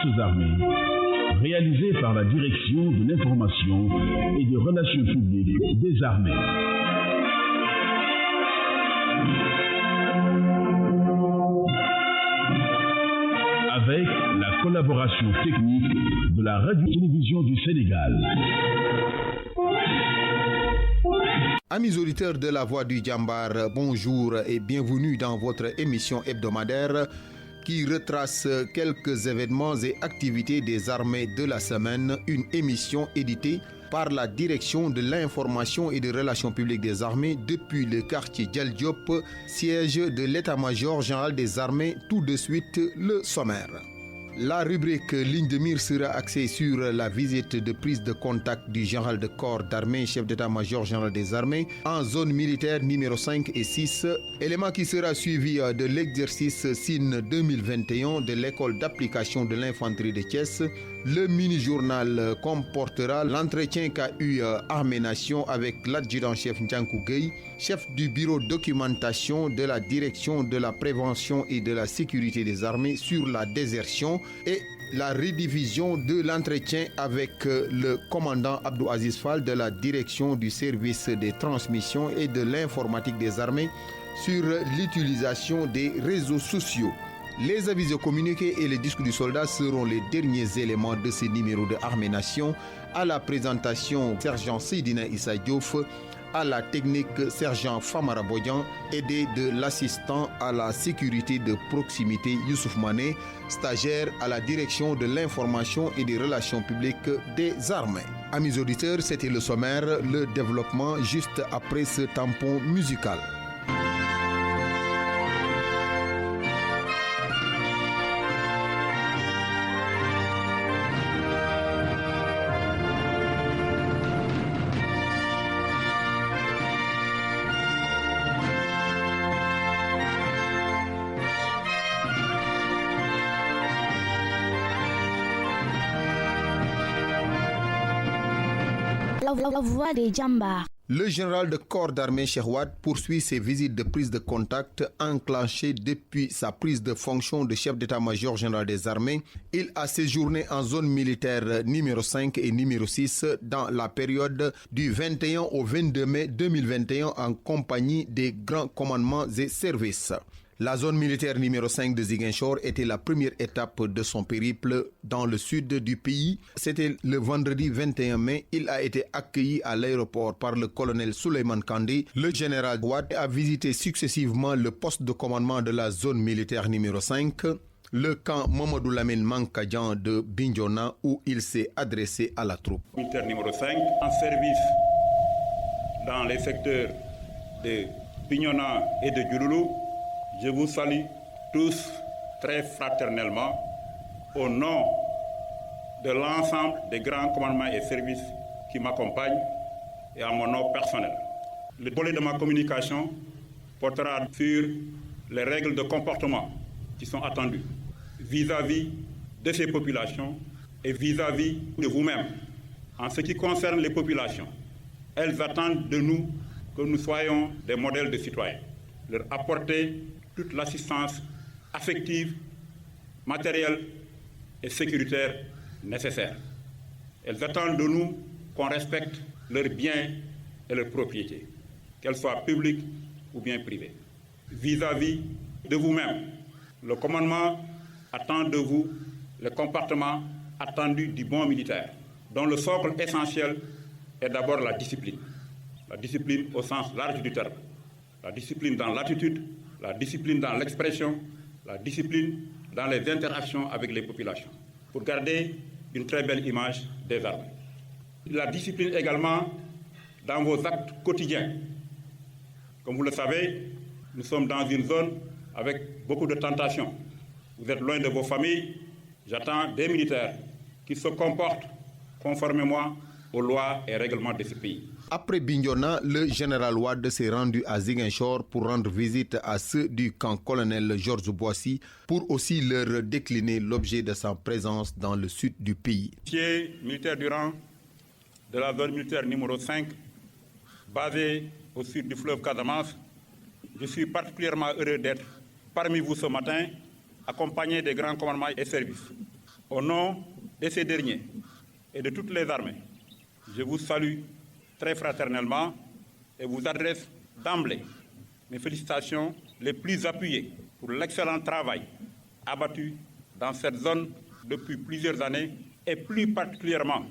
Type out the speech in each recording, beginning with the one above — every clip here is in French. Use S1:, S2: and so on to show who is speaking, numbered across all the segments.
S1: forces armées, réalisé par la Direction de l'information et des relations publiques des armées. Avec la collaboration technique de la Radio-Télévision du Sénégal.
S2: Amis auditeurs de la Voix du Djambar, bonjour et bienvenue dans votre émission hebdomadaire qui retrace quelques événements et activités des armées de la semaine, une émission éditée par la Direction de l'information et des relations publiques des armées depuis le quartier Djel Diop, siège de l'état-major général des armées. Tout de suite, le sommaire. La rubrique Ligne de mire sera axée sur la visite de prise de contact du général de corps d'armée, chef d'état-major général des armées, en zone militaire numéro 5 et 6, élément qui sera suivi de l'exercice SIN 2021 de l'école d'application de l'infanterie de Thiès. Le mini-journal comportera l'entretien qu'a eu Armée Nation avec l'adjudant-chef Ndiankou Gueye, chef du bureau documentation de la direction de la prévention et de la sécurité des armées sur la désertion et la rediffusion de l'entretien avec le commandant Abdou Aziz Fall de la direction du service des transmissions et de l'informatique des armées sur l'utilisation des réseaux sociaux. Les avis et communiqués et les discours du soldat seront les derniers éléments de ce numéro de Armée Nation. À la présentation, sergent Seydina Issa Diouf, à la technique, sergent Famara Bodian, aidé de l'assistant à la sécurité de proximité Youssouf Mané, stagiaire à la direction de l'information et des relations publiques des armées. Amis auditeurs, c'était le sommaire, le développement juste après ce tampon musical.
S3: La Voix des Djambars.
S2: Le général de corps d'armée Cheikh Wade poursuit ses visites de prise de contact enclenchées depuis sa prise de fonction de chef d'état-major général des armées. Il a séjourné en zone militaire numéro 5 et numéro 6 dans la période du 21 au 22 mai 2021 en compagnie des grands commandements et services. La zone militaire numéro 5 de Ziguinchor était la première étape de son périple dans le sud du pays. C'était le vendredi 21 mai. Il a été accueilli à l'aéroport par le colonel Souleymane Kandé. Le général Wade a visité successivement le poste de commandement de la zone militaire numéro 5, le camp Mamadou Lamine Mankadjan de Bignona où il s'est adressé à la troupe.
S4: Militaire numéro 5 en service dans les secteurs de Bignona et de Djouloulou. Je vous salue tous très fraternellement au nom de l'ensemble des grands commandements et services qui m'accompagnent et à mon nom personnel. Le volet de ma communication portera sur les règles de comportement qui sont attendues vis-à-vis de ces populations et vis-à-vis de vous-même. En ce qui concerne les populations, elles attendent de nous que nous soyons des modèles de citoyens, leur apporter toute l'assistance affective, matérielle et sécuritaire nécessaire. Elles attendent de nous qu'on respecte leurs biens et leurs propriétés, qu'elles soient publiques ou bien privées. Vis-à-vis de vous-même, le commandement attend de vous le comportement attendu du bon militaire, dont le socle essentiel est d'abord la discipline. La discipline au sens large du terme. La discipline dans l'attitude, la discipline dans l'expression, la discipline dans les interactions avec les populations, pour garder une très belle image des armées. La discipline également dans vos actes quotidiens. Comme vous le savez, nous sommes dans une zone avec beaucoup de tentations. Vous êtes loin de vos familles. J'attends des militaires qui se comportent conformément aux lois et règlements de ce pays.
S2: Après Bignona, le général Wade s'est rendu à Ziguinchor pour rendre visite à ceux du camp colonel Georges Boissy pour aussi leur décliner l'objet de sa présence dans le sud du pays.
S4: Officier militaire du rang de la zone militaire numéro 5, basé au sud du fleuve Casamance, je suis particulièrement heureux d'être parmi vous ce matin, accompagné des grands commandements et services. Au nom de ces derniers et de toutes les armées, je vous salue très fraternellement et vous adresse d'emblée mes félicitations les plus appuyées pour l'excellent travail abattu dans cette zone depuis plusieurs années et plus particulièrement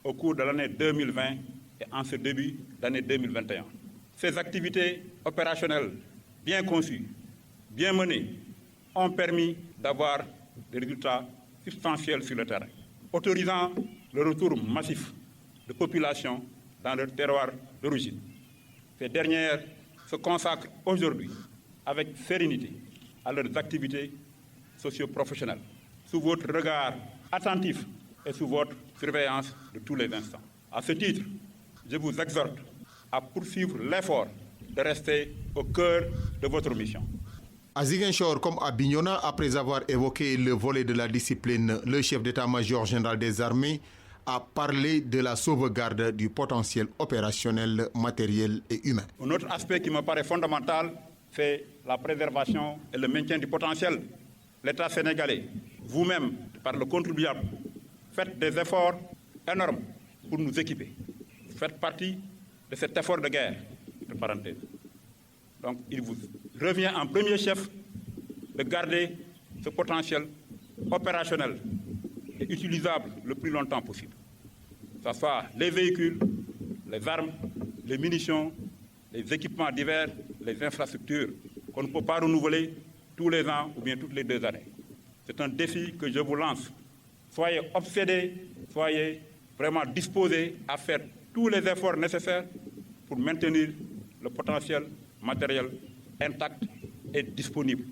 S4: au cours de l'année 2020 et en ce début d'année 2021. Ces activités opérationnelles bien conçues, bien menées, ont permis d'avoir des résultats substantiels sur le terrain, autorisant le retour massif de populations dans leur terroir d'origine. Ces dernières se consacrent aujourd'hui avec sérénité à leurs activités socio-professionnelles, sous votre regard attentif et sous votre surveillance de tous les instants. À ce titre, je vous exhorte à poursuivre l'effort de rester au cœur de votre mission.
S2: À Ziguinchor comme à Bignona, après avoir évoqué le volet de la discipline, le chef d'état-major général des armées a parlé de la sauvegarde du potentiel opérationnel, matériel et humain.
S4: Un autre aspect qui me paraît fondamental, c'est la préservation et le maintien du potentiel. L'État sénégalais, vous-même, par le contribuable, faites des efforts énormes pour nous équiper. Vous faites partie de cet effort de guerre, entre parenthèses. Donc, il vous revient en premier chef de garder ce potentiel opérationnel et utilisable le plus longtemps possible. Que ce soit les véhicules, les armes, les munitions, les équipements divers, les infrastructures qu'on ne peut pas renouveler tous les ans ou bien toutes les 2 années. C'est un défi que je vous lance. Soyez obsédés, soyez vraiment disposés à faire tous les efforts nécessaires pour maintenir le potentiel matériel intact et disponible,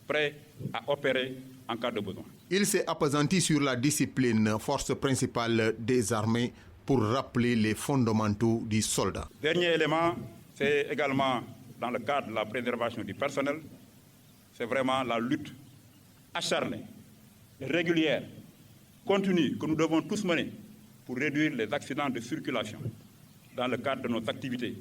S4: prêt à opérer en cas de besoin.
S2: Il s'est appesanti sur la discipline, force principale des armées, pour rappeler les fondamentaux du soldat.
S4: Dernier élément, c'est également dans le cadre de la préservation du personnel, c'est vraiment la lutte acharnée, régulière, continue que nous devons tous mener pour réduire les accidents de circulation dans le cadre de nos activités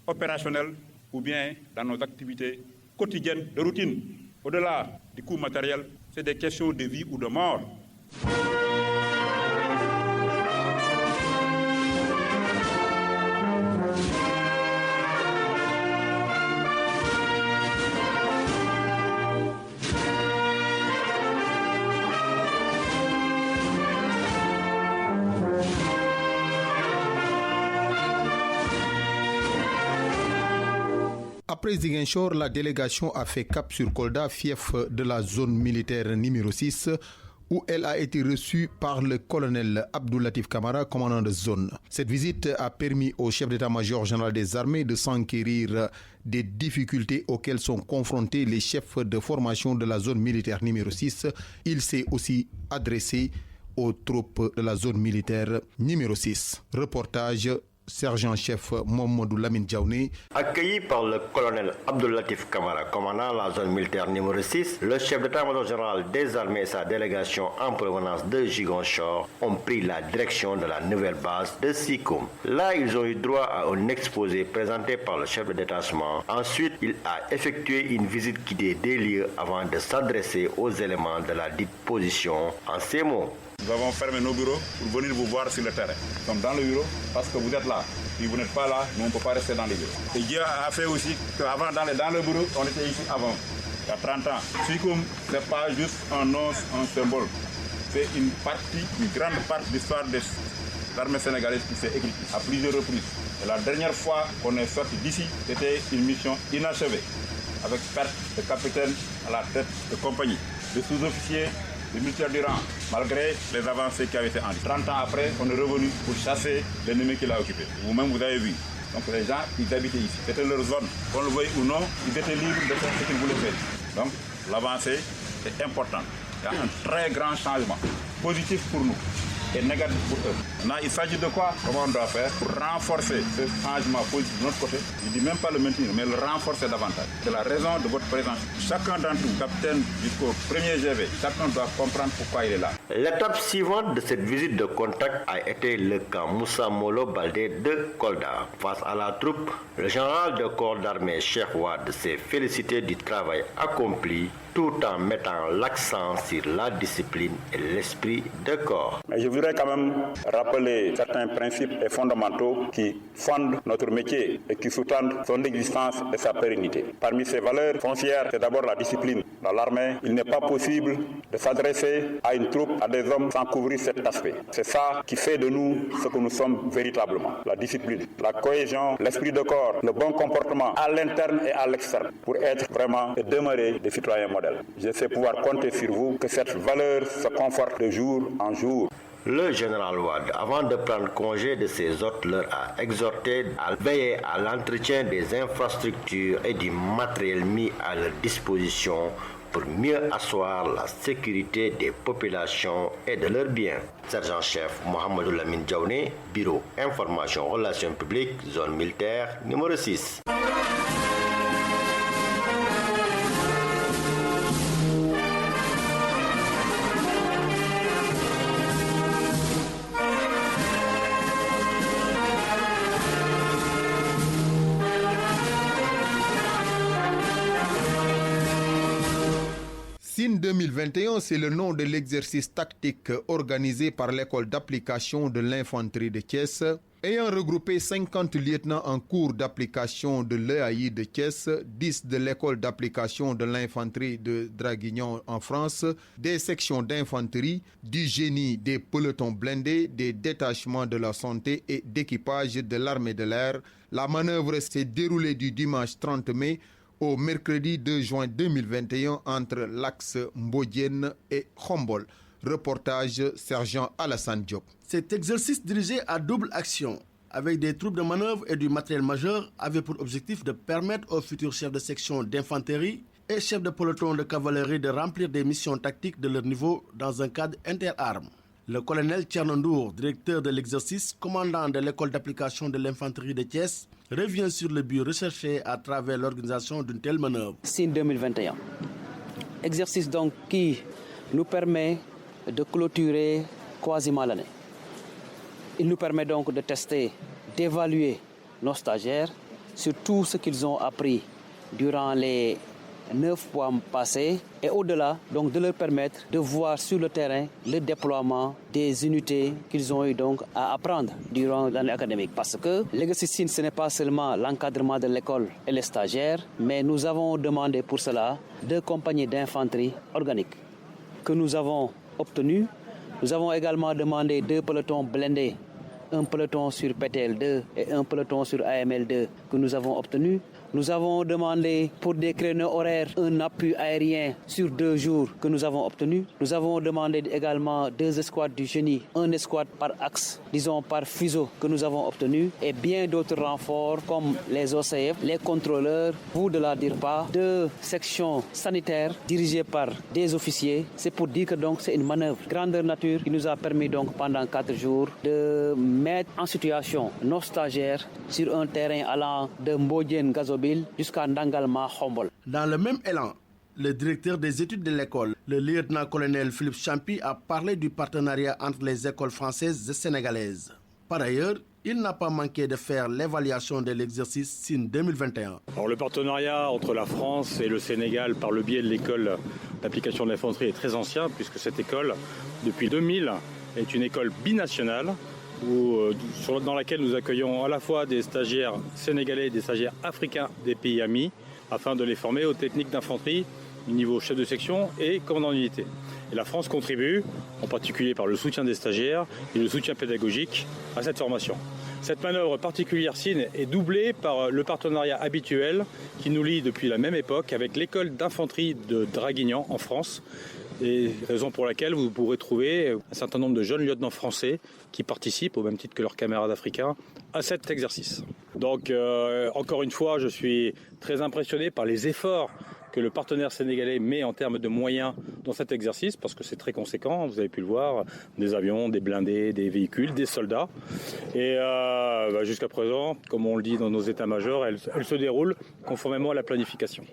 S4: opérationnelles ou bien dans nos activités quotidiennes de routine. Au-delà du coût matériel, c'est des questions de vie ou de mort.
S2: Après Ziguinchor, la délégation a fait cap sur Kolda, fief de la zone militaire numéro 6, où elle a été reçue par le colonel Abdoulatif Camara, commandant de zone. Cette visite a permis au chef d'état-major général des armées de s'enquérir des difficultés auxquelles sont confrontés les chefs de formation de la zone militaire numéro 6. Il s'est aussi adressé aux troupes de la zone militaire numéro 6. Reportage sergent-chef Mamadou Lamine Diaouné.
S5: Accueilli par le colonel Abdoulatif Camara, commandant la zone militaire numéro 6, le chef d'état-major général des armées et sa délégation en provenance de Ziguinchor ont pris la direction de la nouvelle base de Sikoum. Là, ils ont eu droit à un exposé présenté par le chef de détachement. Ensuite, il a effectué une visite guidée des lieux avant de s'adresser aux éléments de la dite position en ces mots.
S4: Nous avons fermé nos bureaux pour venir vous voir sur le terrain. Nous sommes dans le bureau parce que vous êtes là. Si vous n'êtes pas là, nous on ne peut pas rester dans les bureaux. Et Dieu a fait aussi qu'avant dans le bureau, on était ici avant, il y a 30 ans. Sikoum, ce n'est pas juste un nom, un symbole. C'est une grande partie de l'histoire des armées sénégalaises qui s'est écrite à plusieurs reprises. Et la dernière fois qu'on est sorti d'ici, c'était une mission inachevée, avec perte de capitaine à la tête de compagnie, de sous-officiers, de militaires du rang, malgré les avancées qui avaient été en 30 ans après, on est revenu pour chasser l'ennemi qui l'a occupé. Vous-même, vous avez vu. Donc les gens, ils habitaient ici. C'était leur zone. Qu'on le veuille ou non, ils étaient libres de faire ce qu'ils voulaient faire. Donc l'avancée est importante. Il y a un très grand changement, positif pour nous et négatif pour eux. Là, il s'agit de quoi? Comment on doit faire pour renforcer ce changement politique de notre côté? Je ne dis même pas le maintenir, mais le renforcer davantage. C'est la raison de votre présence. Chacun d'entre vous, capitaine jusqu'au premier GV, chacun doit comprendre pourquoi il est là.
S5: L'étape suivante de cette visite de contact a été le camp Moussa Molo Baldé de Kolda. Face à la troupe, le général de corps d'armée Cheikh Wade s'est félicité du travail accompli tout en mettant l'accent sur la discipline et l'esprit de corps.
S4: Mais je voudrais quand même rappeler certains principes et fondamentaux qui fondent notre métier et qui sous-tendent son existence et sa pérennité. Parmi ces valeurs foncières, c'est d'abord la discipline. Dans l'armée, il n'est pas possible de s'adresser à une troupe, à des hommes sans couvrir cet aspect. C'est ça qui fait de nous ce que nous sommes véritablement. La discipline, la cohésion, l'esprit de corps, le bon comportement à l'interne et à l'externe pour être vraiment et demeurer des citoyens modèles. Je sais pouvoir compter sur vous que cette valeur se conforte de jour en jour.
S5: Le général Wade, avant de prendre congé de ses hôtes, leur a exhorté à veiller à l'entretien des infrastructures et du matériel mis à leur disposition pour mieux asseoir la sécurité des populations et de leurs biens. Sergent-chef Mohamedou Lamine Diaouné, Bureau Information Relations Publiques, Zone Militaire, numéro 6.
S2: SIN 2021, c'est le nom de l'exercice tactique organisé par l'école d'application de l'infanterie de Thiès. Ayant regroupé 50 lieutenants en cours d'application de l'EAI de Thiès, 10 de l'école d'application de l'infanterie de Draguignan en France, des sections d'infanterie, du génie, des pelotons blindés, des détachements de la santé et d'équipage de l'armée de l'air, la manœuvre s'est déroulée du dimanche 30 mai au mercredi 2 juin 2021 entre l'axe Mbodienne et Khombol. Reportage Sergent Alassane Diop.
S6: Cet exercice dirigé à double action avec des troupes de manœuvre et du matériel majeur avait pour objectif de permettre aux futurs chefs de section d'infanterie et chefs de peloton de cavalerie de remplir des missions tactiques de leur niveau dans un cadre interarmes. Le colonel Tchernondour, directeur de l'exercice, commandant de l'école d'application de l'infanterie de Thiès, revient sur le but recherché à travers l'organisation d'une telle manœuvre.
S7: SIN 2021. Exercice donc qui nous permet de clôturer quasiment l'année. Il nous permet donc de tester, d'évaluer nos stagiaires sur tout ce qu'ils ont appris durant les 9 mois passés et au-delà, donc de leur permettre de voir sur le terrain le déploiement des unités qu'ils ont eu donc à apprendre durant l'année académique. Parce que l'exercice SIN, ce n'est pas seulement l'encadrement de l'école et les stagiaires, mais nous avons demandé pour cela 2 compagnies d'infanterie organiques que nous avons obtenues. Nous avons également demandé 2 pelotons blindés, un peloton sur PTL2 et un peloton sur AML2 que nous avons obtenus. Nous avons demandé pour des créneaux horaires un appui aérien sur 2 jours que nous avons obtenu. Nous avons demandé également 2 escouades du génie, 1 escouade par axe, disons par fuseau que nous avons obtenu et bien d'autres renforts comme les OCF, les contrôleurs, vous de la DIRPA, 2 sections sanitaires dirigées par des officiers. C'est pour dire que donc c'est une manœuvre grandeur nature qui nous a permis donc pendant 4 jours de mettre en situation nos stagiaires sur un terrain allant de Mbodienne Gazobil jusqu'à Ndangalma Khombol.
S6: Dans le même élan, le directeur des études de l'école, le lieutenant-colonel Philippe Champi, a parlé du partenariat entre les écoles françaises et sénégalaises. Par ailleurs, il n'a pas manqué de faire l'évaluation de l'exercice SIN 2021.
S8: Alors, le partenariat entre la France et le Sénégal par le biais de l'école d'application de l'infanterie est très ancien puisque cette école, depuis 2000, est une école binationale dans laquelle nous accueillons à la fois des stagiaires sénégalais et des stagiaires africains des pays amis afin de les former aux techniques d'infanterie du niveau chef de section et commandant d'unité. Et la France contribue, en particulier par le soutien des stagiaires et le soutien pédagogique à cette formation. Cette manœuvre particulière SIN est doublée par le partenariat habituel qui nous lie depuis la même époque avec l'école d'infanterie de Draguignan en France. Et raison pour laquelle vous pourrez trouver un certain nombre de jeunes lieutenants français qui participent, au même titre que leurs camarades africains, à cet exercice. Donc, encore une fois, je suis très impressionné par les efforts que le partenaire sénégalais met en termes de moyens dans cet exercice, parce que c'est très conséquent, vous avez pu le voir, des avions, des blindés, des véhicules, des soldats. Et jusqu'à présent, comme on le dit dans nos états-majors, elle se déroule conformément à la planification.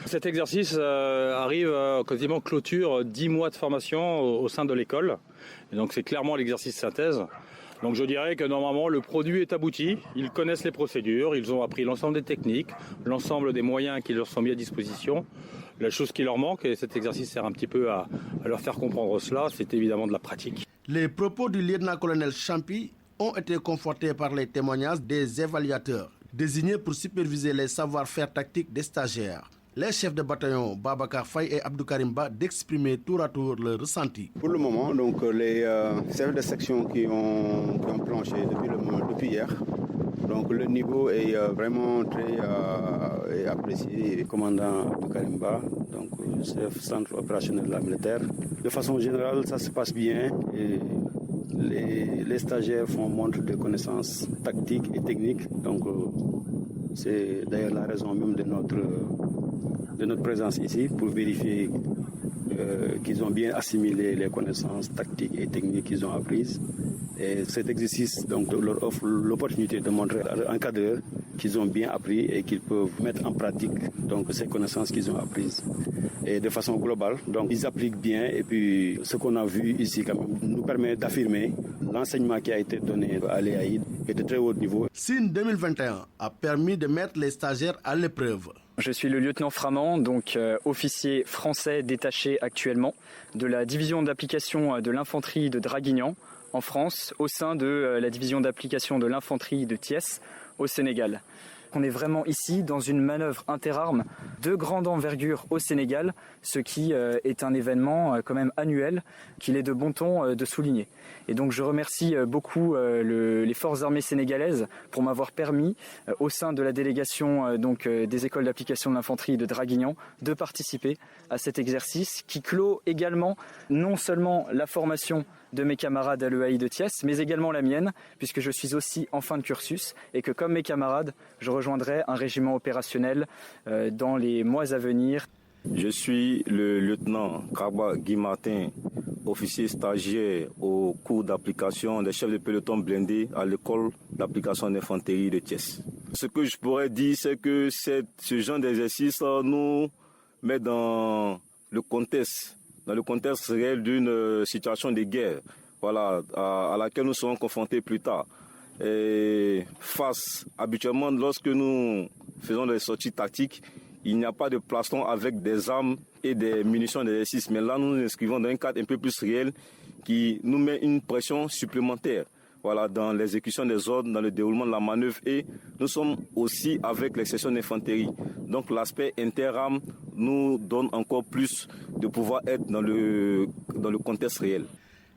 S8: Cet exercice arrive quasiment clôture 10 mois de formation au sein de l'école. Et donc c'est clairement l'exercice synthèse. Donc je dirais que normalement le produit est abouti, ils connaissent les procédures, ils ont appris l'ensemble des techniques, l'ensemble des moyens qui leur sont mis à disposition. La chose qui leur manque, et cet exercice sert un petit peu à leur faire comprendre cela, c'est évidemment de la pratique.
S6: Les propos du lieutenant-colonel Champi ont été confortés par les témoignages des évaluateurs, désignés pour superviser les savoir-faire tactiques des stagiaires. Les chefs de bataillon Babacar Faye et Abdou Karimba d'exprimer tour à tour leur ressenti.
S9: Pour le moment, donc, les chefs de section qui ont planché depuis hier, donc le niveau est vraiment très apprécié. Le commandant Abdou Karimba, donc chef centre opérationnel de la militaire. De façon générale, ça se passe bien et les stagiaires font montre de connaissances tactiques et techniques. Donc c'est d'ailleurs la raison même de notre présence ici, pour vérifier qu'ils ont bien assimilé les connaissances tactiques et techniques qu'ils ont apprises. Et cet exercice donc, leur offre l'opportunité de montrer à l'encadreur qu'ils ont bien appris et qu'ils peuvent mettre en pratique donc, ces connaissances qu'ils ont apprises. Et de façon globale, donc, ils appliquent bien. Et puis ce qu'on a vu ici quand même, nous permet d'affirmer l'enseignement qui a été donné à l'EAID est de très haut niveau.
S6: SIN 2021 a permis de mettre les stagiaires à l'épreuve.
S10: Je suis le lieutenant Framand, donc officier français détaché actuellement de la division d'application de l'infanterie de Draguignan en France, au sein de la division d'application de l'infanterie de Thiès au Sénégal. On est vraiment ici dans une manœuvre interarmes de grande envergure au Sénégal, ce qui est un événement quand même annuel qu'il est de bon ton de souligner. Et donc je remercie beaucoup les forces armées sénégalaises pour m'avoir permis, au sein de la délégation des écoles d'application de l'infanterie de Draguignan, de participer à cet exercice qui clôt également non seulement la formation de mes camarades à l'EAI de Thiès, mais également la mienne, puisque je suis aussi en fin de cursus et que comme mes camarades, je rejoindrai un régiment opérationnel dans les mois à venir.
S11: Je suis le lieutenant Karba Guy Martin, officier stagiaire au cours d'application des chefs de peloton blindé à l'école d'application d'infanterie de Thiès. Ce que je pourrais dire, c'est que ce genre d'exercice nous met dans le contexte réel d'une situation de guerre, voilà, à laquelle nous serons confrontés plus tard. Et habituellement, lorsque nous faisons des sorties tactiques, il n'y a pas de plastron avec des armes et des munitions d'exercice. Mais là, nous nous inscrivons dans un cadre un peu plus réel qui nous met une pression supplémentaire, voilà, dans l'exécution des ordres, dans le déroulement de la manœuvre. Et nous sommes aussi avec les sections d'infanterie. Donc l'aspect interarmes nous donne encore plus de pouvoir être dans le contexte réel.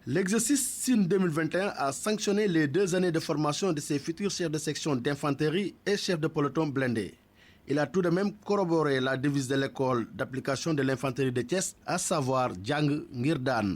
S6: L'exercice SIN 2021 a sanctionné les 2 années de formation de ses futurs chefs de section d'infanterie et chefs de peloton blindé. Il a tout de même corroboré la devise de l'école d'application de l'infanterie de Thiès, à savoir Djang Ngirdan.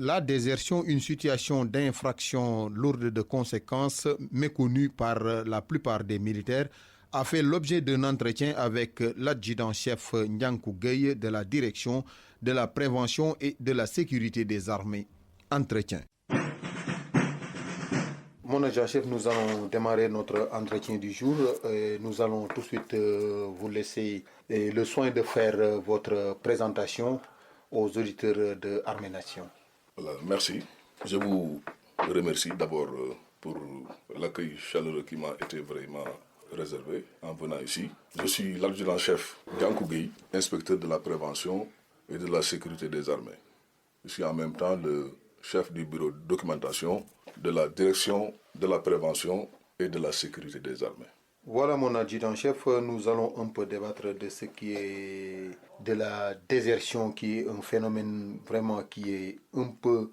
S2: La désertion, une situation d'infraction lourde de conséquences, méconnue par la plupart des militaires, a fait l'objet d'un entretien avec l'adjudant-chef Nyankou Gueye de la direction de la prévention et de la sécurité des armées. Entretien. Mon adjudant-chef, nous allons démarrer notre entretien du jour. Nous allons tout de suite vous laisser le soin de faire votre présentation aux auditeurs de Armée Nation.
S12: Merci. Je vous remercie d'abord pour l'accueil chaleureux qui m'a été vraiment réservé en venant ici. Je suis l'adjudant-chef Nyankou Gueye, inspecteur de la prévention et de la sécurité des armées. Je suis en même temps le chef du bureau de documentation de la direction de la prévention et de la sécurité des armées.
S2: Voilà mon adjudant-chef, nous allons un peu débattre de ce qui est de la désertion, qui est un phénomène vraiment qui est un peu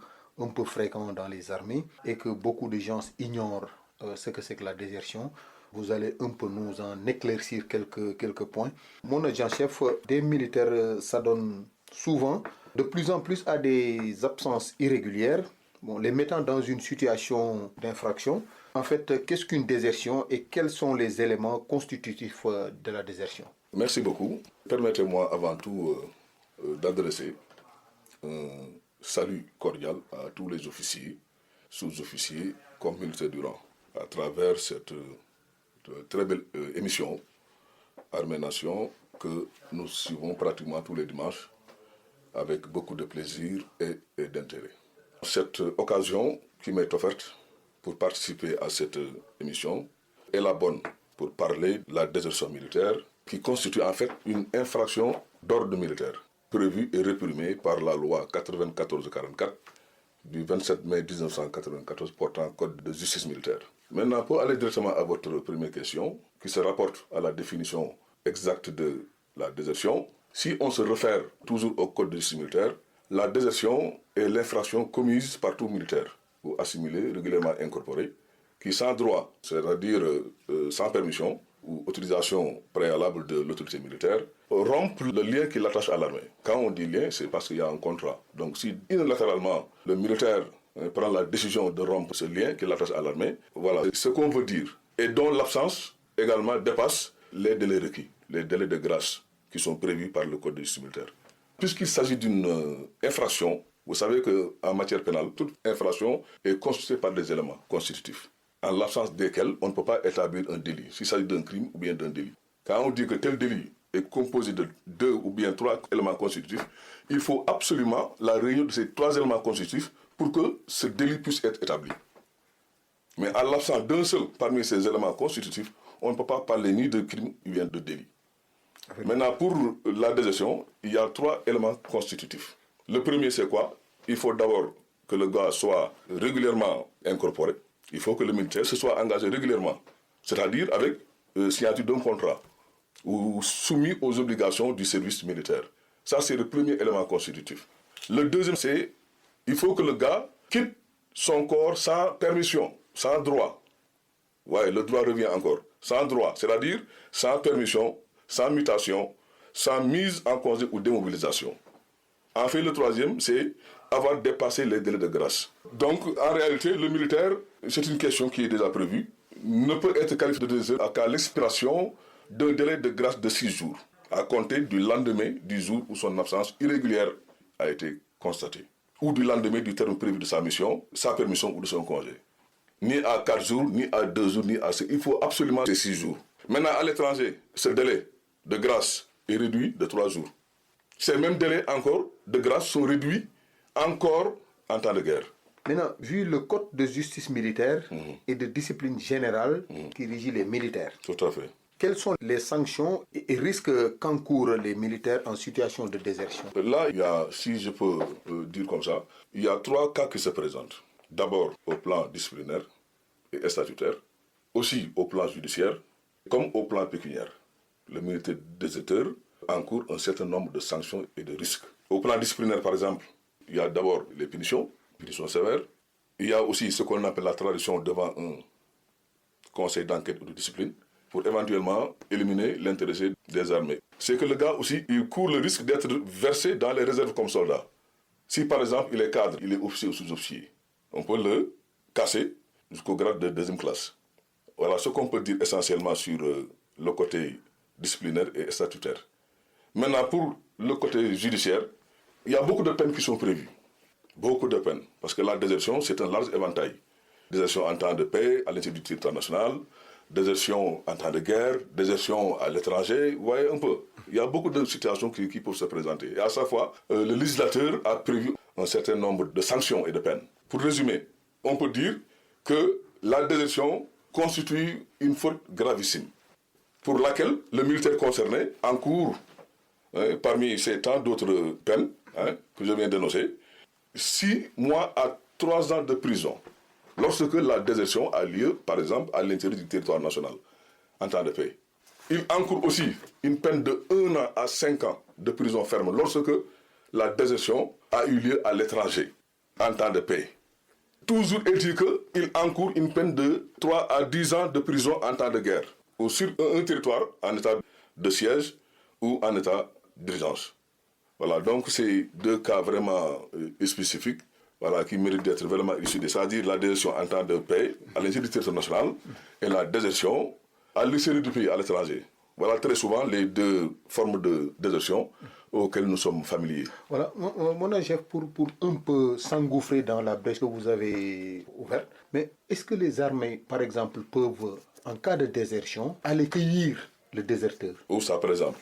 S2: fréquent dans les armées et que beaucoup de gens ignorent ce que c'est que la désertion. Vous allez un peu nous en éclaircir quelques points. Mon adjudant-chef, des militaires s'adonnent souvent de plus en plus à des absences irrégulières, les mettant dans une situation d'infraction. En fait, qu'est-ce qu'une désertion et quels sont les éléments constitutifs de la désertion?
S12: Merci beaucoup. Permettez-moi avant tout d'adresser un salut cordial à tous les officiers, sous-officiers comme militaires du rang à travers cette très belle émission Armée Nation que nous suivons pratiquement tous les dimanches avec beaucoup de plaisir et d'intérêt. Cette occasion qui m'est offerte pour participer à cette émission est la bonne pour parler de la désertion militaire qui constitue en fait une infraction d'ordre militaire prévue et réprimée par la loi 94-44 du 27 mai 1994 portant code de justice militaire. Maintenant, pour aller directement à votre première question, qui se rapporte à la définition exacte de la désertion, si on se réfère toujours au code de justice militaire, la désertion est l'infraction commise par tout militaire ou assimilé, régulièrement incorporé, qui sans droit, c'est-à-dire sans permission ou autorisation préalable de l'autorité militaire, rompt le lien qui l'attache à l'armée. Quand on dit lien, c'est parce qu'il y a un contrat. Donc si unilatéralement le militaire prend la décision de rompre ce lien qui l'attache à l'armée, voilà ce qu'on veut dire. Et dont l'absence également dépasse les délais requis, les délais de grâce qui sont prévus par le code de justice militaire. Puisqu'il s'agit d'une infraction, vous savez qu'en matière pénale, toute infraction est constituée par des éléments constitutifs, en l'absence desquels on ne peut pas établir un délit, s'il s'agit d'un crime ou bien d'un délit. Quand on dit que tel délit est composé de 2 ou bien 3 éléments constitutifs, il faut absolument la réunion de ces 3 éléments constitutifs pour que ce délit puisse être établi. Mais en l'absence d'un seul parmi ces éléments constitutifs, on ne peut pas parler ni de crime ou bien de délit. Maintenant, pour la désertion, il y a 3 éléments constitutifs. Le premier, c'est quoi? Il faut d'abord que le gars soit régulièrement incorporé. Il faut que le militaire se soit engagé régulièrement, c'est-à-dire avec signature d'un contrat ou soumis aux obligations du service militaire. Ça, c'est le premier élément constitutif. Le deuxième, c'est il faut que le gars quitte son corps sans permission, sans droit. Ouais, le droit revient encore. Sans droit, c'est-à-dire sans permission, sans mutation, sans mise en congé ou démobilisation. Enfin, le troisième, c'est avoir dépassé les délais de grâce. Donc, en réalité, le militaire, c'est une question qui est déjà prévue, ne peut être qualifié de déserteur qu'à l'expiration d'un délai de grâce de 6 jours, à compter du lendemain du jour où son absence irrégulière a été constatée, ou du lendemain du terme prévu de sa mission, sa permission ou de son congé. Ni à 4 jours, ni à 2 jours, ni à 6. Il faut absolument ces 6 jours. Maintenant, à l'étranger, ce délai de grâce est réduit de 3 jours. Ces mêmes délais encore de grâce sont réduits encore en temps de guerre.
S2: Maintenant, vu le code de justice militaire et de discipline générale qui régit les militaires,
S12: tout à fait.
S2: Quelles sont les sanctions et risques qu'encourent les militaires en situation de désertion?
S12: Là, il y a, si je peux dire comme ça, il y a 3 cas qui se présentent. D'abord au plan disciplinaire et statutaire, aussi au plan judiciaire, comme au plan pécuniaire. Le militaire déserteur encourt un certain nombre de sanctions et de risques. Au plan disciplinaire, par exemple, il y a d'abord les punitions sévères. Il y a aussi ce qu'on appelle la tradition devant un conseil d'enquête ou de discipline pour éventuellement éliminer l'intéressé des armées. C'est que le gars aussi, il court le risque d'être versé dans les réserves comme soldat. Si par exemple il est cadre, il est officier ou sous-officier, on peut le casser jusqu'au grade de 2e classe. Voilà ce qu'on peut dire essentiellement sur le côté disciplinaire et statutaire. Maintenant, pour le côté judiciaire, il y a beaucoup de peines qui sont prévues. Beaucoup de peines. Parce que la désertion, c'est un large éventail. Désertion en temps de paix, à l'intérieur du territoire national, désertion en temps de guerre, désertion à l'étranger, vous voyez un peu. Il y a beaucoup de situations qui peuvent se présenter. Et à chaque fois, le législateur a prévu un certain nombre de sanctions et de peines. Pour résumer, on peut dire que la désertion constitue une faute gravissime pour laquelle le militaire concerné encourt, parmi ces tant d'autres peines que je viens d'énoncer, 6 mois à 3 ans de prison lorsque la désertion a lieu, par exemple, à l'intérieur du territoire national, en temps de paix. Il encourt aussi une peine de 1 an à 5 ans de prison ferme lorsque la désertion a eu lieu à l'étranger, en temps de paix. toujours est-il qu'il encourt une peine de 3 à 10 ans de prison en temps de guerre, ou sur un territoire en état de siège ou en état d'urgence. Voilà, donc c'est 2 cas vraiment spécifiques, voilà, qui méritent d'être vraiment élucidés, c'est-à-dire la désertion en temps de paix à l'intérieur du territoire national et la désertion à l'extérieur du pays, à l'étranger. Voilà très souvent les 2 formes de désertion auxquelles nous sommes familiers.
S2: Voilà, mon chef, pour un peu s'engouffrer dans la brèche que vous avez ouverte, mais est-ce que les armées, par exemple, peuvent, en cas de désertion, aller cueillir le déserteur?
S12: Où ça, par exemple?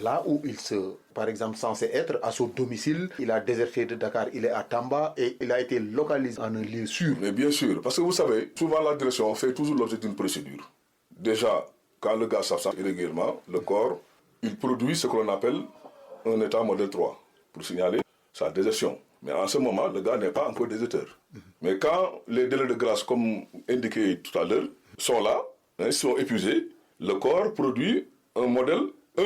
S2: Là où il se, par exemple, censé être à son domicile, il a déserté de Dakar, il est à Tamba et il a été localisé en un lieu sûr.
S12: Mais bien sûr, parce que vous savez, souvent la direction fait toujours l'objet d'une procédure. Déjà, quand le gars s'absente irrégulièrement, le corps, il produit ce que l'on appelle un état modèle 3 pour signaler sa désertion. Mais en ce moment, le gars n'est pas encore déserteur. Mais quand les délais de grâce, comme indiqué tout à l'heure, sont là, sont épuisés, le corps produit un modèle 1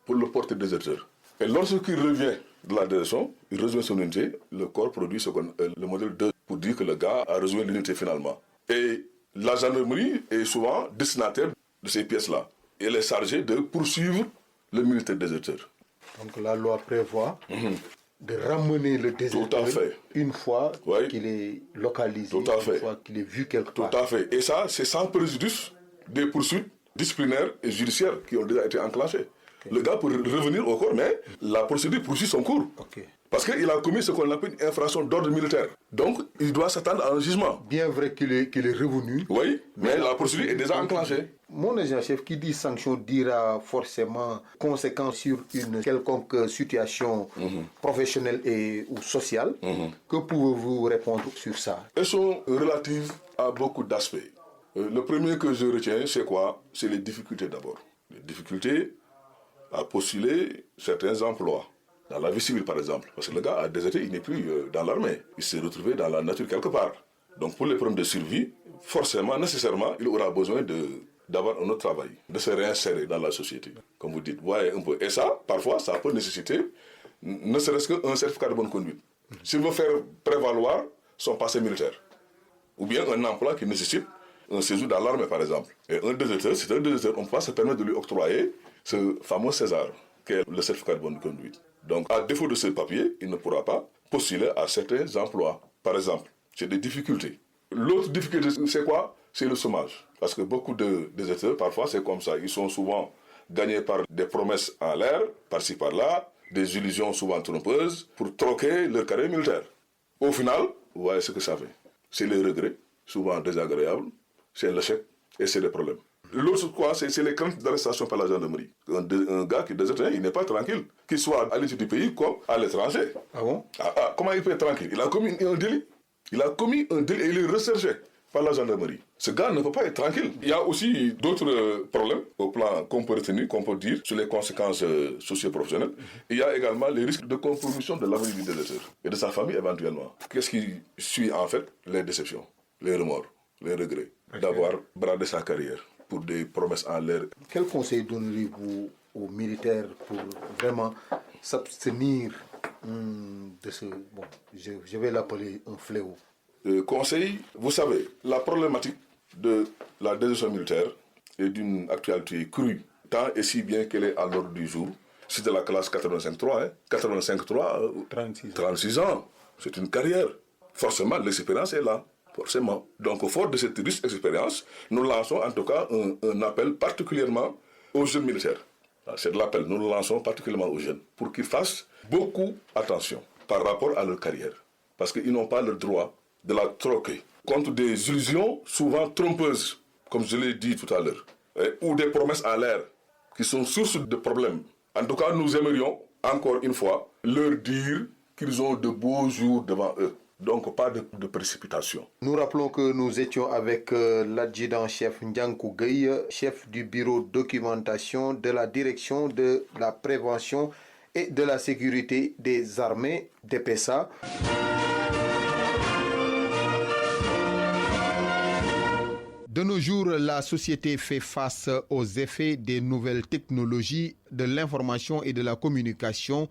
S12: pour le porter déserteur. Et lorsqu'il revient de la désertion, il rejoint son unité, le corps produit le modèle 2 pour dire que le gars a rejoint l'unité finalement. Et la gendarmerie est souvent destinataire de ces pièces-là. Elle est chargée de poursuivre le militaire déserteur.
S2: Donc la loi prévoit de ramener le déserteur une fois qu'il est localisé, une fois qu'il est vu quelque part.
S12: Tout à fait. Et ça, c'est sans préjudice des poursuites disciplinaires et judiciaires qui ont déjà été enclenchées. Le gars peut revenir au corps, mais la procédure poursuit son cours. Parce qu'il a commis ce qu'on appelle une infraction d'ordre militaire. Donc, il doit s'attendre à un jugement.
S2: Bien vrai qu'il est revenu.
S12: Oui, mais la procédure est déjà enclenchée.
S2: Mon agent-chef, qui dit sanction dira forcément conséquence sur une quelconque situation professionnelle ou sociale. Que pouvez-vous répondre sur ça?
S12: Elles sont relatives à beaucoup d'aspects. Le premier que je retiens, c'est quoi? C'est les difficultés d'abord. Les difficultés à postuler certains emplois. Dans la vie civile, par exemple. Parce que le gars a déserté, il n'est plus dans l'armée. Il s'est retrouvé dans la nature quelque part. Donc pour les problèmes de survie, forcément, nécessairement, il aura besoin d'avoir un autre travail, de se réinsérer dans la société. Comme vous dites, voyez un peu. Et ça, parfois, ça peut nécessiter ne serait-ce qu'un certificat de bonne conduite. S'il veut faire prévaloir son passé militaire. Ou bien un emploi qui nécessite un séjour dans l'armée, par exemple. Et un déserteur, c'est un déserteur, on peut pas se permettre de lui octroyer ce fameux César, qui est le certificat de bonne conduite. Donc, à défaut de ce papier, il ne pourra pas postuler à certains emplois. Par exemple, c'est des difficultés. L'autre difficulté, c'est quoi? C'est le chômage. Parce que beaucoup de déserteurs, parfois, c'est comme ça. Ils sont souvent gagnés par des promesses en l'air, par-ci, par-là, des illusions souvent trompeuses, pour troquer leur carrière militaire. Au final, vous voyez ce que ça fait. C'est les regrets, souvent désagréables, c'est l'échec et c'est les problèmes. L'autre, quoi, c'est les craintes d'arrestation par la gendarmerie. Un gars qui déserte, il n'est pas tranquille, qu'il soit à l'intérieur du pays comme à l'étranger.
S2: Ah bon?
S12: Comment il peut être tranquille? Il a commis un délit. Il a commis un délit et il est recherché par la gendarmerie. Ce gars ne peut pas être tranquille. Il y a aussi d'autres problèmes au plan qu'on peut retenir, qu'on peut dire, sur les conséquences socio-professionnelles. Il y a également les risques de compromission de l'avenir du déserteur et de sa famille éventuellement. Qu'est-ce qui suit en fait? Les déceptions, les remords, les regrets d'avoir bradé sa carrière pour des promesses en l'air.
S2: Quel conseil donneriez-vous aux militaires pour vraiment s'abstenir de ce... Bon, je vais l'appeler un fléau.
S12: Conseil, vous savez, la problématique de la désertion militaire est d'une actualité crue, tant et si bien qu'elle est à l'ordre du jour. C'est de la classe 85-3, 85-3, 36 ans, c'est une carrière. Forcément, l'expérience est là. Forcément. Donc, au fort de cette riche expérience, nous lançons en tout cas un appel particulièrement aux jeunes militaires. C'est de l'appel, nous le lançons particulièrement aux jeunes, pour qu'ils fassent beaucoup attention par rapport à leur carrière. Parce qu'ils n'ont pas le droit de la troquer contre des illusions souvent trompeuses, comme je l'ai dit tout à l'heure, ou des promesses en l'air qui sont source de problèmes. En tout cas, nous aimerions, encore une fois, leur dire qu'ils ont de beaux jours devant eux. Donc, pas de précipitation.
S2: Nous rappelons que nous étions avec l'adjudant-chef Ndiankou Gueye, chef du bureau documentation de la direction de la prévention et de la sécurité des armées, DPSA. De nos jours, la société fait face aux effets des nouvelles technologies de l'information et de la communication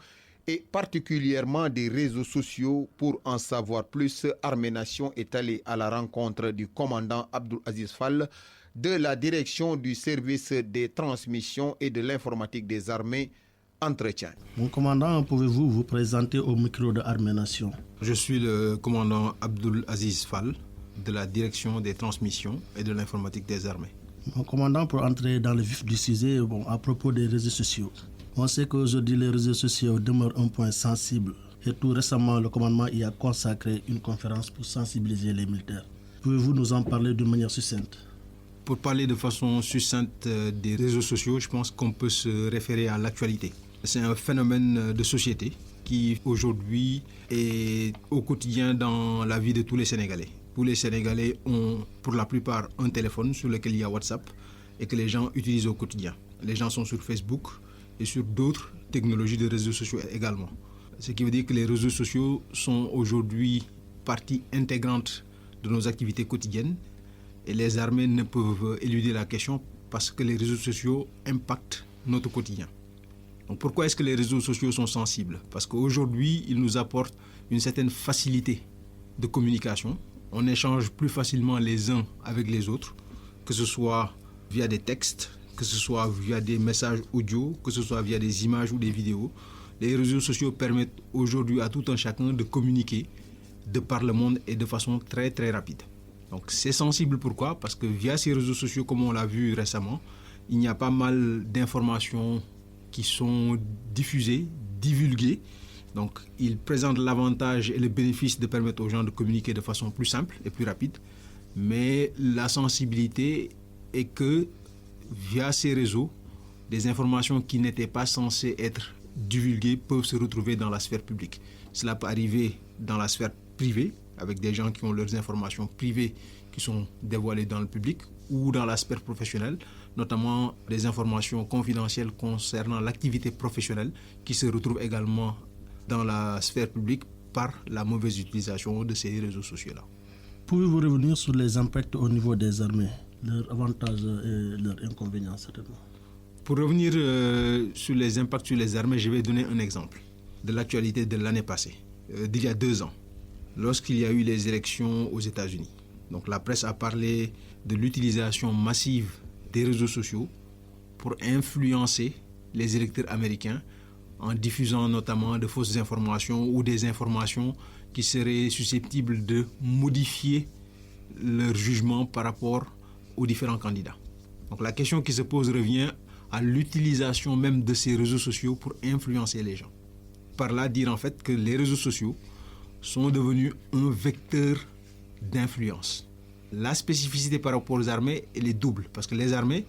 S2: et particulièrement des réseaux sociaux. Pour en savoir plus, Armée Nation est allé à la rencontre du commandant Abdul Aziz Fall de la direction du service des transmissions et de l'informatique des armées. Entretien.
S6: Mon commandant, pouvez-vous vous présenter au micro de Armée Nation?
S13: Je suis le commandant Abdul Aziz Fall de la direction des transmissions et de l'informatique des armées.
S6: Mon commandant, pour entrer dans le vif du sujet, à propos des réseaux sociaux. On sait qu'aujourd'hui les réseaux sociaux demeurent un point sensible et tout récemment le commandement y a consacré une conférence pour sensibiliser les militaires. Pouvez-vous nous en parler d'une manière succincte?
S13: Pour parler de façon succincte des réseaux sociaux, je pense qu'on peut se référer à l'actualité. C'est un phénomène de société qui aujourd'hui est au quotidien dans la vie de tous les Sénégalais. Tous les Sénégalais ont pour la plupart un téléphone sur lequel il y a WhatsApp et que les gens utilisent au quotidien. Les gens sont sur Facebook et sur d'autres technologies de réseaux sociaux également. Ce qui veut dire que les réseaux sociaux sont aujourd'hui partie intégrante de nos activités quotidiennes et les armées ne peuvent éluder la question parce que les réseaux sociaux impactent notre quotidien. Donc pourquoi est-ce que les réseaux sociaux sont sensibles? Parce qu'aujourd'hui, ils nous apportent une certaine facilité de communication. On échange plus facilement les uns avec les autres, que ce soit via des textes, que ce soit via des messages audio, que ce soit via des images ou des vidéos. Les réseaux sociaux permettent aujourd'hui à tout un chacun de communiquer de par le monde et de façon très très rapide. Donc c'est sensible pourquoi? Parce que via ces réseaux sociaux, comme on l'a vu récemment, il y a pas mal d'informations qui sont diffusées, divulguées. Donc ils présentent l'avantage et le bénéfice de permettre aux gens de communiquer de façon plus simple et plus rapide. Mais la sensibilité est que via ces réseaux, des informations qui n'étaient pas censées être divulguées peuvent se retrouver dans la sphère publique. Cela peut arriver dans la sphère privée, avec des gens qui ont leurs informations privées qui sont dévoilées dans le public, ou dans la sphère professionnelle, notamment des informations confidentielles concernant l'activité professionnelle qui se retrouvent également dans la sphère publique par la mauvaise utilisation de ces réseaux sociaux-là.
S6: Pouvez-vous revenir sur les impacts au niveau des armées, leurs avantages et leurs inconvénients certainement?
S13: Pour revenir sur les impacts sur les armées, je vais donner un exemple de l'actualité de l'année passée, d'il y a 2 ans, lorsqu'il y a eu les élections aux États-Unis. Donc la presse a parlé de l'utilisation massive des réseaux sociaux pour influencer les électeurs américains en diffusant notamment de fausses informations ou des informations qui seraient susceptibles de modifier leur jugement par rapport aux différents candidats. Donc la question qui se pose revient à l'utilisation même de ces réseaux sociaux pour influencer les gens. Par là, dire en fait que les réseaux sociaux sont devenus un vecteur d'influence. La spécificité par rapport aux armées, elle est double, parce que les armées,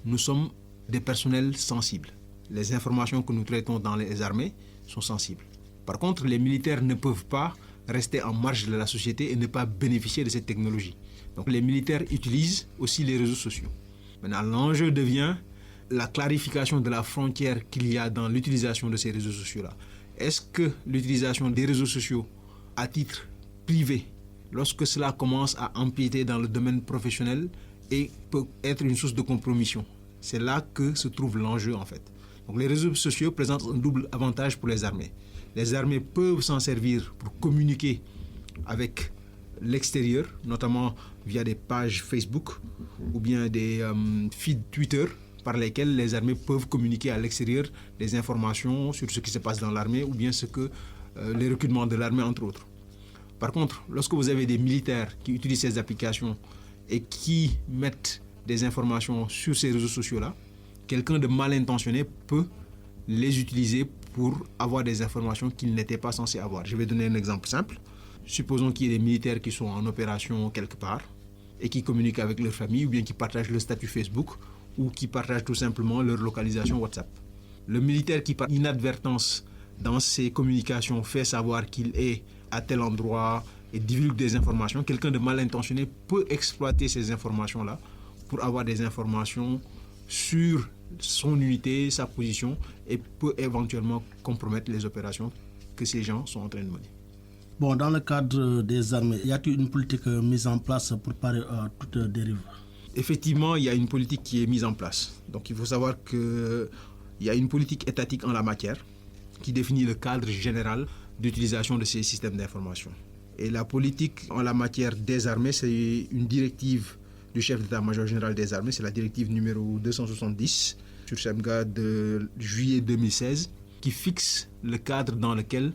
S13: nous sommes des personnels sensibles. Les informations que nous traitons dans les armées sont sensibles. Par contre, les militaires ne peuvent pas rester en marge de la société et ne pas bénéficier de cette technologie. Donc les militaires utilisent aussi les réseaux sociaux. Maintenant, l'enjeu devient la clarification de la frontière qu'il y a dans l'utilisation de ces réseaux sociaux-là. Est-ce que l'utilisation des réseaux sociaux à titre privé, lorsque cela commence à empiéter dans le domaine professionnel et peut être une source de compromission? C'est là que se trouve l'enjeu en fait. Donc les réseaux sociaux présentent un double avantage pour les armées. Les armées peuvent s'en servir pour communiquer avec l'extérieur, notamment via des pages Facebook ou bien des feeds Twitter par lesquels les armées peuvent communiquer à l'extérieur des informations sur ce qui se passe dans l'armée ou bien les recrutements de l'armée entre autres. Par contre, lorsque vous avez des militaires qui utilisent ces applications et qui mettent des informations sur ces réseaux sociaux-là, quelqu'un de mal intentionné peut les utiliser pour avoir des informations qu'il n'était pas censé avoir. Je vais donner un exemple simple. Supposons qu'il y ait des militaires qui sont en opération quelque part et qui communiquent avec leur famille ou bien qui partagent le statut Facebook ou qui partagent tout simplement leur localisation WhatsApp. Le militaire qui, par inadvertance, dans ses communications, fait savoir qu'il est à tel endroit et divulgue des informations, quelqu'un de mal intentionné peut exploiter ces informations-là pour avoir des informations sur son unité, sa position et peut éventuellement compromettre les opérations que ces gens sont en train de mener.
S6: Bon, dans le cadre des armées, y a-t-il une politique mise en place pour parer à toute dérive?
S13: Effectivement, il y a une politique qui est mise en place. Donc il faut savoir qu'il y a une politique étatique en la matière qui définit le cadre général d'utilisation de ces systèmes d'information. Et la politique en la matière des armées, c'est une directive du chef d'état-major général des armées, c'est la directive numéro 270 sur SEMGA de juillet 2016, qui fixe le cadre dans lequel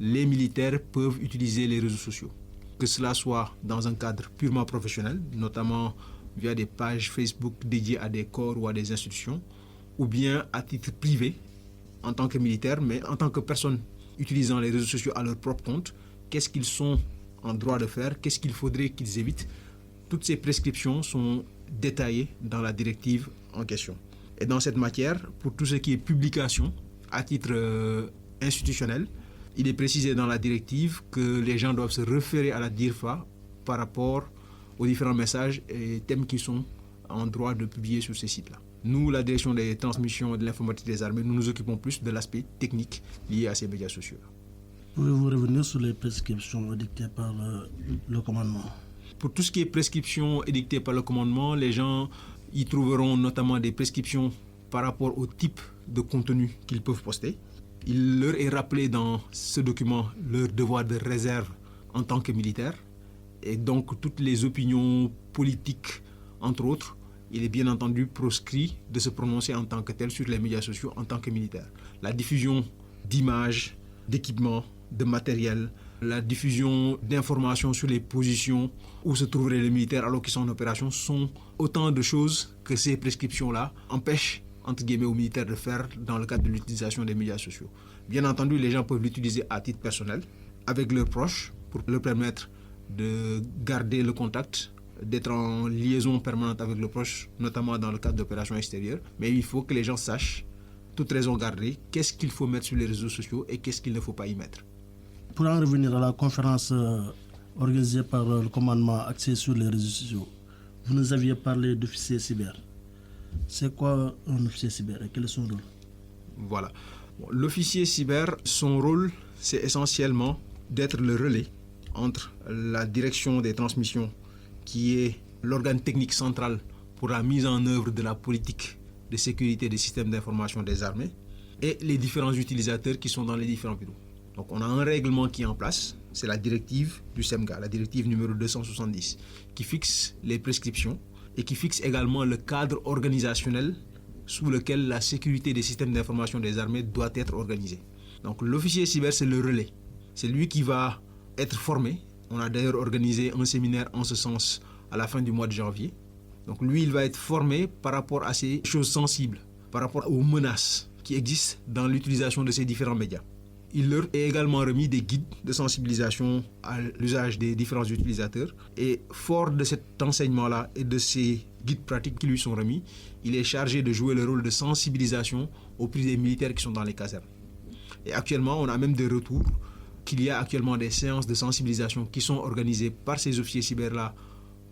S13: les militaires peuvent utiliser les réseaux sociaux. Que cela soit dans un cadre purement professionnel, notamment via des pages Facebook dédiées à des corps ou à des institutions, ou bien à titre privé, en tant que militaire, mais en tant que personne utilisant les réseaux sociaux à leur propre compte, qu'est-ce qu'ils sont en droit de faire, qu'est-ce qu'il faudrait qu'ils évitent. Toutes ces prescriptions sont détaillées dans la directive en question. Et dans cette matière, pour tout ce qui est publication à titre institutionnel, il est précisé dans la directive que les gens doivent se référer à la DIRFA par rapport aux différents messages et thèmes qui sont en droit de publier sur ces sites-là. Nous, la direction des transmissions et de l'informatique des armées, nous nous occupons plus de l'aspect technique lié à ces médias sociaux.
S6: Pouvez-vous revenir sur les prescriptions édictées par le commandement?
S13: Pour tout ce qui est prescriptions édictées par le commandement, les gens y trouveront notamment des prescriptions par rapport au type de contenu qu'ils peuvent poster. Il leur est rappelé dans ce document leur devoir de réserve en tant que militaire. Et donc toutes les opinions politiques, entre autres, il est bien entendu proscrit de se prononcer en tant que tel sur les médias sociaux en tant que militaire. La diffusion d'images, d'équipements, de matériel, la diffusion d'informations sur les positions où se trouveraient les militaires alors qu'ils sont en opération sont autant de choses que ces prescriptions-là empêchent entre guillemets aux militaires de faire dans le cadre de l'utilisation des médias sociaux. Bien entendu, les gens peuvent l'utiliser à titre personnel avec leurs proches pour leur permettre de garder le contact, d'être en liaison permanente avec le proche, notamment dans le cadre d'opérations extérieures. Mais il faut que les gens sachent, toute raison gardée, qu'est-ce qu'il faut mettre sur les réseaux sociaux et qu'est-ce qu'il ne faut pas y mettre.
S6: Pour en revenir à la conférence organisée par le commandement axée sur les réseaux sociaux, vous nous aviez parlé d'officier cyber. C'est quoi un officier cyber et quel est son rôle?
S13: Voilà. L'officier cyber, son rôle, c'est essentiellement d'être le relais entre la direction des transmissions, qui est l'organe technique central pour la mise en œuvre de la politique de sécurité des systèmes d'information des armées, et les différents utilisateurs qui sont dans les différents bureaux. Donc on a un règlement qui est en place, c'est la directive du SEMGA, la directive numéro 270, qui fixe les prescriptions et qui fixe également le cadre organisationnel sous lequel la sécurité des systèmes d'information des armées doit être organisée. Donc l'officier cyber, c'est le relais. C'est lui qui va être formé. On a d'ailleurs organisé un séminaire en ce sens à la fin du mois de janvier. Donc lui, il va être formé par rapport à ces choses sensibles, par rapport aux menaces qui existent dans l'utilisation de ces différents médias. Il leur est également remis des guides de sensibilisation à l'usage des différents utilisateurs. Et fort de cet enseignement-là et de ces guides pratiques qui lui sont remis, il est chargé de jouer le rôle de sensibilisation auprès des militaires qui sont dans les casernes. Et actuellement, on a même des retours qu'il y a actuellement des séances de sensibilisation qui sont organisées par ces officiers cyber-là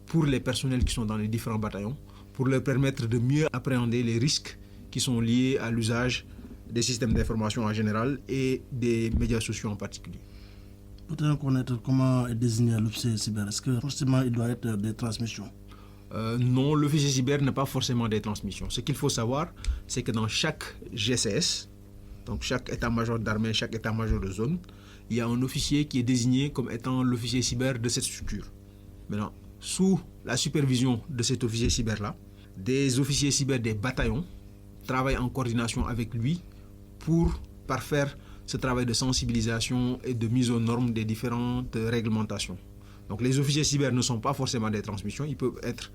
S13: pour les personnels qui sont dans les différents bataillons, pour leur permettre de mieux appréhender les risques qui sont liés à l'usage des systèmes d'information en général et des médias sociaux en particulier.
S6: Peut-être connaître comment est désigné l'officier cyber. Est-ce que forcément il doit être des transmissions?
S13: Non, l'officier cyber n'est pas forcément des transmissions. Ce qu'il faut savoir, c'est que dans chaque GCS, donc chaque état-major d'armée, chaque état-major de zone, il y a un officier qui est désigné comme étant l'officier cyber de cette structure. Maintenant, sous la supervision de cet officier cyber-là, des officiers cyber des bataillons travaillent en coordination avec lui pour parfaire ce travail de sensibilisation et de mise aux normes des différentes réglementations. Donc les officiers cyber ne sont pas forcément des transmissions, ils peuvent être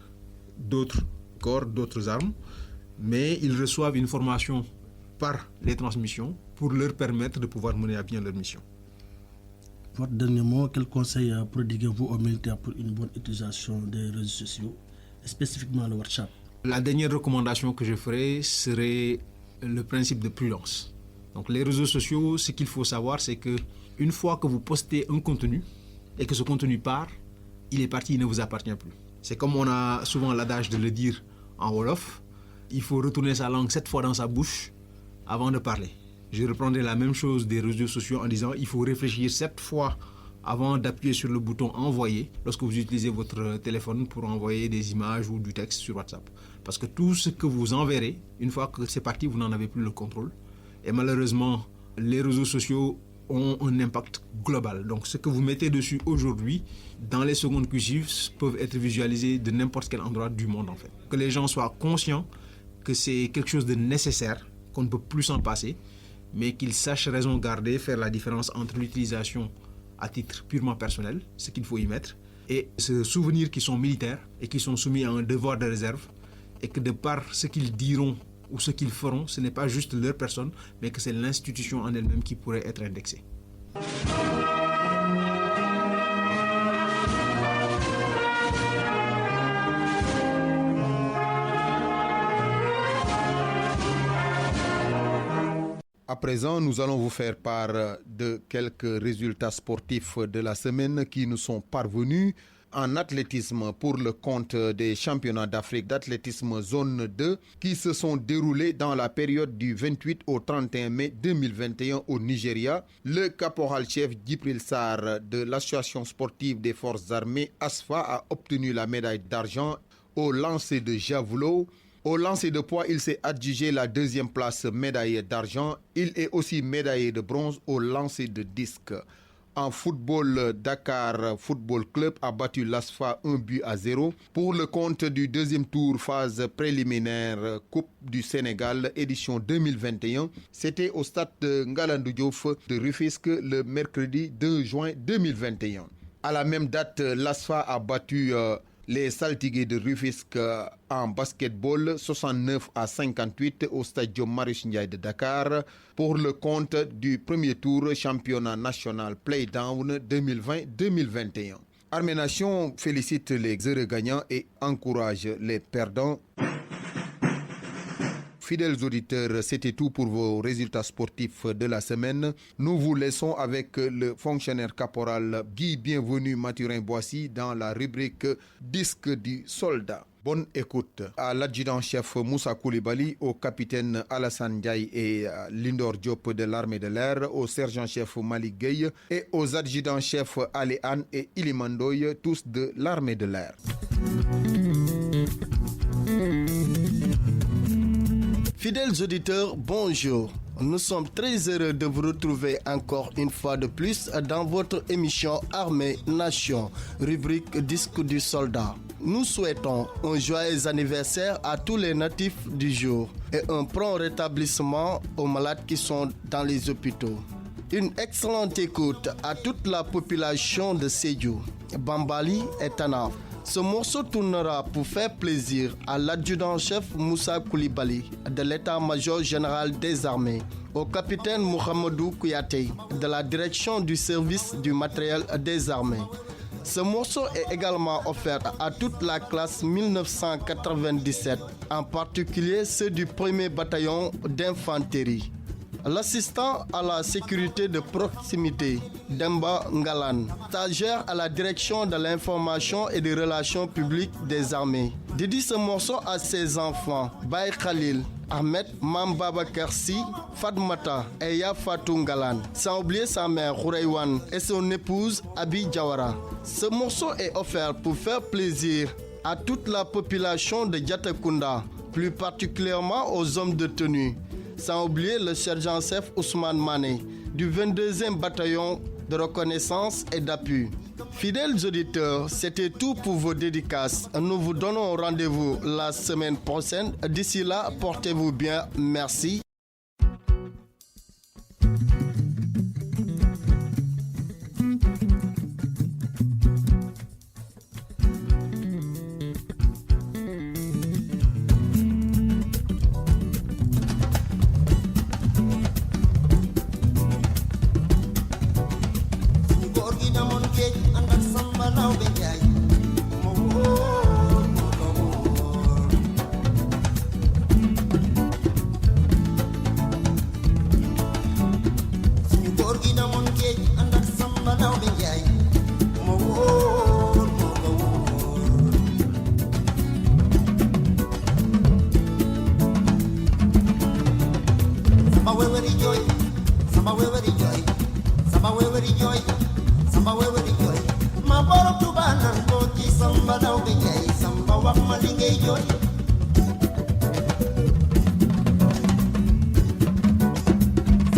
S13: d'autres corps, d'autres armes, mais ils reçoivent une formation par les transmissions pour leur permettre de pouvoir mener à bien leur mission.
S6: Votre dernier mot, quel conseil prodiguez-vous aux militaires pour une bonne utilisation des réseaux sociaux, et spécifiquement le WhatsApp?
S13: La dernière recommandation que je ferai serait le principe de prudence. Donc les réseaux sociaux, ce qu'il faut savoir, c'est que une fois que vous postez un contenu et que ce contenu part, il est parti, il ne vous appartient plus. C'est comme on a souvent l'adage de le dire en Wolof, il faut retourner sa langue 7 fois dans sa bouche avant de parler. Je reprendrai la même chose des réseaux sociaux en disant il faut réfléchir 7 fois avant d'appuyer sur le bouton envoyer lorsque vous utilisez votre téléphone pour envoyer des images ou du texte sur WhatsApp. Parce que tout ce que vous enverrez, une fois que c'est parti, vous n'en avez plus le contrôle. Et malheureusement, les réseaux sociaux ont un impact global. Donc ce que vous mettez dessus aujourd'hui, dans les secondes qui suivent, peuvent être visualisés de n'importe quel endroit du monde en fait. Que les gens soient conscients que c'est quelque chose de nécessaire, qu'on ne peut plus s'en passer, mais qu'ils sachent raison garder, faire la différence entre l'utilisation à titre purement personnel, ce qu'il faut y mettre, et se souvenir qu'ils sont militaires et qu'ils sont soumis à un devoir de réserve, et que de par ce qu'ils diront ou ce qu'ils feront, ce n'est pas juste leur personne, mais que c'est l'institution en elle-même qui pourrait être indexée.
S2: À présent, nous allons vous faire part de quelques résultats sportifs de la semaine qui nous sont parvenus. En athlétisme, pour le compte des championnats d'Afrique d'athlétisme zone 2 qui se sont déroulés dans la période du 28 au 31 mai 2021 au Nigeria, le caporal-chef Djibril Sarr de l'association sportive des forces armées ASFA a obtenu la médaille d'argent au lancer de javelot. Au lancer de poids, il s'est adjugé la deuxième place, médaillé d'argent. Il est aussi médaillé de bronze au lancer de disque. En football, Dakar Football Club a battu l'ASFA 1-0 pour le compte du deuxième tour phase préliminaire Coupe du Sénégal édition 2021. C'était au stade de Ngalandou Diouf de Rufisque le mercredi 2 juin 2021. À la même date, l'ASFA a battu les Saltigués de Rufisque en basketball 69-58 au stade Marius Ndiaye de Dakar pour le compte du premier tour championnat national Playdown 2020-2021. Armée Nation félicite les heureux gagnants et encourage les perdants. Fidèles auditeurs, c'était tout pour vos résultats sportifs de la semaine. Nous vous laissons avec le fonctionnaire caporal Guy Bienvenu Mathurin-Boissy dans la rubrique Disque du soldat. Bonne écoute à l'adjudant-chef Moussa Koulibaly, au capitaine Alassane Ndiaye et Lindor Diop de l'armée de l'air, au sergent-chef Malik Gueye et aux adjudants-chefs Ali Anne et Ilimandoy, tous de l'armée de l'air.
S6: Fidèles auditeurs, bonjour. Nous sommes très heureux de vous retrouver encore une fois de plus dans votre émission Armée Nation, rubrique Disque du soldat. Nous souhaitons un joyeux anniversaire à tous les natifs du jour et un prompt rétablissement aux malades qui sont dans les hôpitaux. Une excellente écoute à toute la population de Sédhiou, Bambali et Tanaf. Ce morceau tournera pour faire plaisir à l'adjudant-chef Moussa Koulibaly de l'état-major général des armées, au capitaine Mohamedou Kouyaté de la direction du service du matériel des armées. Ce morceau est également offert à toute la classe 1997, en particulier ceux du 1er bataillon d'infanterie. L'assistant à la sécurité de proximité, Demba Ngalan, stagiaire à la direction de l'information et des relations publiques des armées, dédie ce morceau à ses enfants, Baye Khalil, Ahmed, Mambaba Kersi, Fatmata et Yafatou Ngalan, sans oublier sa mère Khoureywan et son épouse Abi Diawara. Ce morceau est offert pour faire plaisir à toute la population de Diatakunda, plus particulièrement aux hommes de tenue, sans oublier le sergent-chef Ousmane Mané du 22e bataillon de reconnaissance et d'appui. Fidèles auditeurs, c'était tout pour vos dédicaces. Nous vous donnons rendez-vous la semaine prochaine. D'ici là, portez-vous bien. Merci.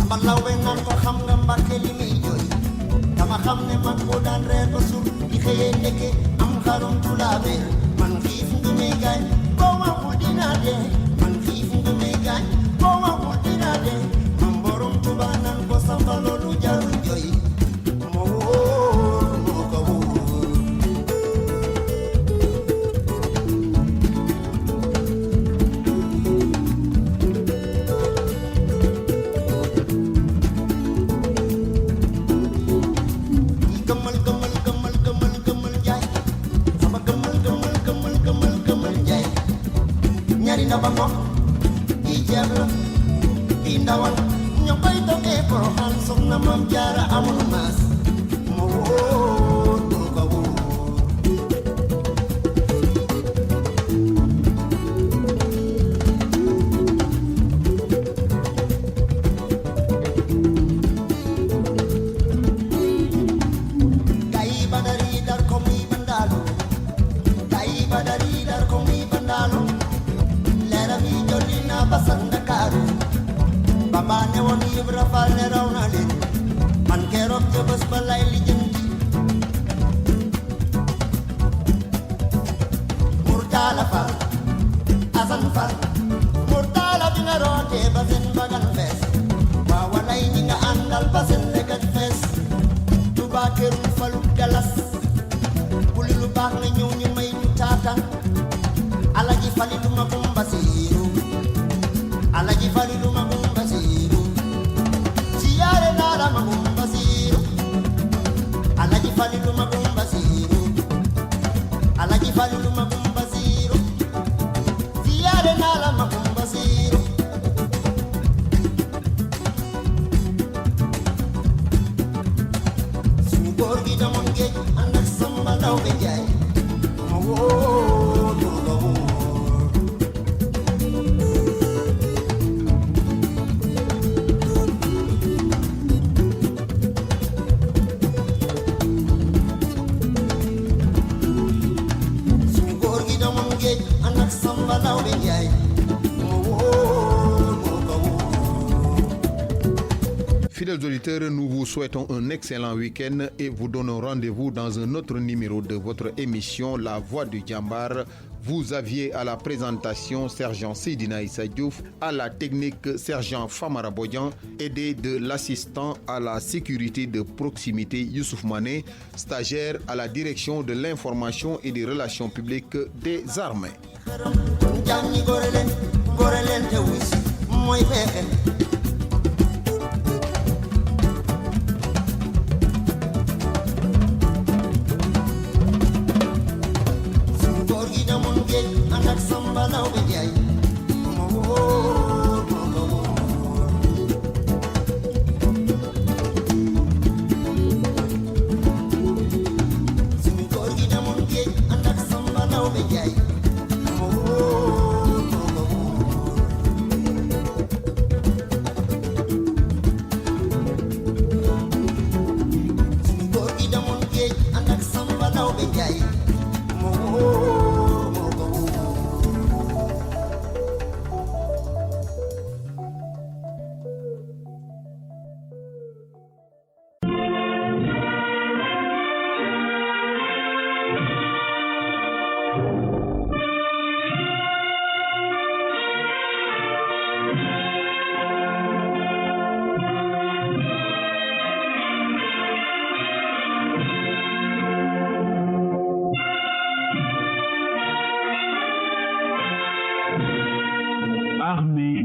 S14: Samba lawbe naan ko xam nga Mbàkke li muy jooy dama xam ne man boo daan reer ba suur di xëyee ndekke am xarum tulaabe man xiif nga may gaañ boo waxul dinaa dee man xiif nga may gaañ boo waxul dinaa dee man borom Tuuba naan ko samba loolu jarul jooy moo wóor moo ko wóor ndaba ngox di jeex la di ndawal ñoo koy toggee Porokhane soxna Maam Jaara amul maas moo wóor moo ko wóor gayi badari dar ko muy bandaalu gayi badari dar ko muy bandaalu leerami jolli na basan Ndakaaru Bamba ne woon Ibra Faal ne raw na leen man keroog ca bés ba lay lijjanti Murtala Faal Asan Faal Murtala bi nga rootee ba seen bagan fees waa walay ñi nga àndal ba seen lekat fees Tuubaa këru falu galas bu li lu baax na ñëw ñu may ñu taataan Alaji Falilu Magum Basiru Alaji Falilu Magum Basiru siyaare naa la Magum Basiru Alaji Falilu Magum Basiru Alaji Falilu Magum Basiru siyaare naa la Magum Basiru suñu góor gi demoon géej ànd ak Samba Ndawbe Njaay ma wóor ma wóor
S2: Fidèles auditeurs, nous vous souhaitons un excellent week-end et vous donnons rendez-vous dans un autre numéro de votre émission La Voix du Djambar. Vous aviez à la présentation Sergent Seydina Issa Diouf, à la technique Sergent Famara Bodian, aidé de l'assistant à la sécurité de proximité Youssouf Mané, stagiaire à la direction de l'information et des relations publiques des armées.
S14: anak Samba Ndawbe Njaay ma wóor ma ko wóor suñu góor gi demoon géej ànd ak Samba Ndawbe Njaay ma wóor ma ko wóor suñu góor gi demoon géej ànd ak Samba Ndawbe Njaay ma wóor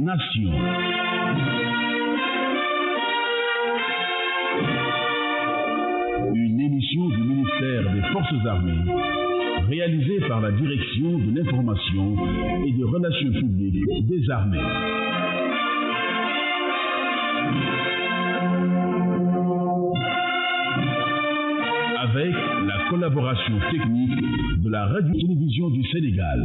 S1: Nation. Une émission du ministère des Forces armées, réalisée par la Direction de l'information et des relations publiques des armées. Avec la collaboration technique de la Radio-Télévision du Sénégal.